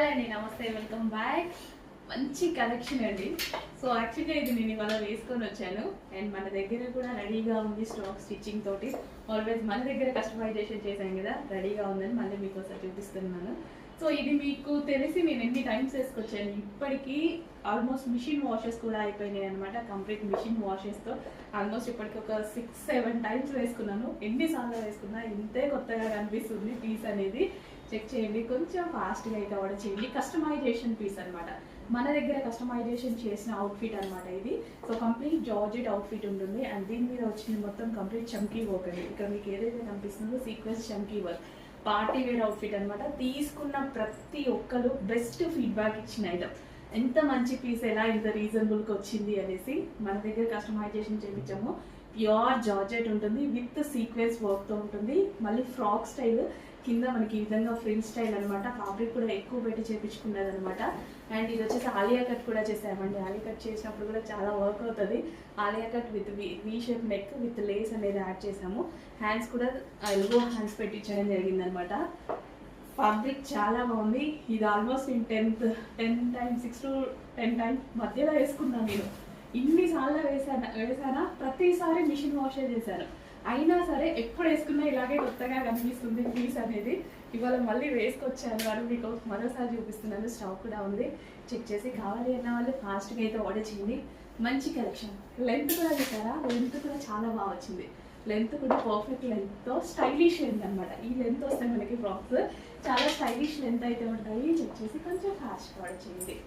Hi అండి, నమస్తే, welcome back. మంచి కలెక్షన్ అండి. సో యాక్చువల్గా ఇది నేను ఇవాళ వేసుకొని వచ్చాను అండ్ మన దగ్గర కూడా రెడీగా ఉంది స్టాక్ స్టిచ్చింగ్ తోటి. ఆల్వేస్ మన దగ్గర కస్టమైజేషన్ చేశాం కదా, రెడీగా ఉందని మళ్ళీ మీకోసం చూపిస్తున్నాను. సో ఇది మీకు తెలిసి నేను ఎన్ని టైమ్స్ వేసుకొచ్చాను, ఇప్పటికీ ఆల్మోస్ట్ మిషన్ వాషెస్ కూడా అయిపోయినాయి అనమాట. కంప్లీట్ మిషన్ వాషెస్తో ఆల్మోస్ట్ ఇప్పటికి ఒక 6-7 టైమ్స్ వేసుకున్నాను. ఎన్నిసార్లు వేసుకున్నా ఇంతే కొత్తగా కనిపిస్తుంది పీస్ అనేది. చెక్ చేయండి, కొంచెం ఫాస్ట్గా అయితే ఆర్డర్ చేయండి. కస్టమైజేషన్ పీస్ అనమాట, మన దగ్గర కస్టమైజేషన్ చేసిన అవుట్ఫిట్ అనమాట ఇది. సో కంప్లీట్ జార్జెట్ అవుట్ఫిట్ ఉంటుంది అండ్ దీని మీద వచ్చింది మొత్తం కంప్లీట్ చమ్కీ వర్క్ అండి. ఇక్కడ మీకు ఏదైతే కనిపిస్తుందో సీక్వెన్స్ చమ్కీ వర్క్, పార్టీ వేర్ అవుట్ఫిట్ అనమాట. తీసుకున్న ప్రతి ఒక్కరు బెస్ట్ ఫీడ్బ్యాక్ ఇచ్చిన ఐటమ్. ఎంత మంచి పీస్, ఎలా ఇంత రీజనబుల్కి వచ్చింది అనేసి మన దగ్గర కస్టమైజేషన్ చేయించాము. ప్యూర్ జార్జెట్ ఉంటుంది విత్ సీక్వెన్స్ వర్క్తో ఉంటుంది. మళ్ళీ ఫ్రాక్ స్టైల్ కింద మనకి ఈ విధంగా ఫ్రిల్ స్టైల్ అనమాట. ఫ్యాబ్రిక్ కూడా ఎక్కువ పెట్టి చేయించుకున్నది అనమాట. అండ్ ఇది వచ్చేసి ఆలియా కట్ కూడా చేసామండి. ఆలియా కట్ చేసినప్పుడు కూడా చాలా వర్క్ అవుతుంది. Alia cut with V shape neck with lace అనేది యాడ్ చేసాము. హ్యాండ్స్ కూడా ఎల్బో హ్యాండ్స్ పెట్టించడం జరిగిందనమాట. ఫ్యాబ్రిక్ చాలా బాగుంది. ఇది ఆల్మోస్ట్ నేను 10 టైమ్స్ 6 to 10 టైమ్స్ మధ్యలో వేసుకున్నాను. నేను ఇన్నిసార్లు వేసానా ప్రతిసారి మిషన్ వాషే చేశాను. అయినా సరే ఎప్పుడు వేసుకున్నా ఇలాగే కొత్తగా కనిపిస్తుంది పీస్ అనేది. ఇవాళ మళ్ళీ వేసుకొచ్చాను అని మీకు మరోసారి చూపిస్తున్నాను. స్టాక్ కూడా ఉంది, చెక్ చేసి కావాలి అన్న వాళ్ళు ఫాస్ట్గా అయితే ఆర్డర్ చేయండి. మంచి కలెక్షన్. లెంత్ కూడా చూసారా, లెంత్ కూడా చాలా బాగా వచ్చింది. లెంత్ కూడా పర్ఫెక్ట్ లెంత్తో స్టైలిష్ లెంత్ అనమాట. ఈ లెంత్ వస్తే మనకి ఫ్రాక్స్ చాలా స్టైలిష్ లెంత్ అయితే ఉంటాయి. చెక్ చేసి కొంచెం ఫాస్ట్గా ఆర్డర్ చేయండి.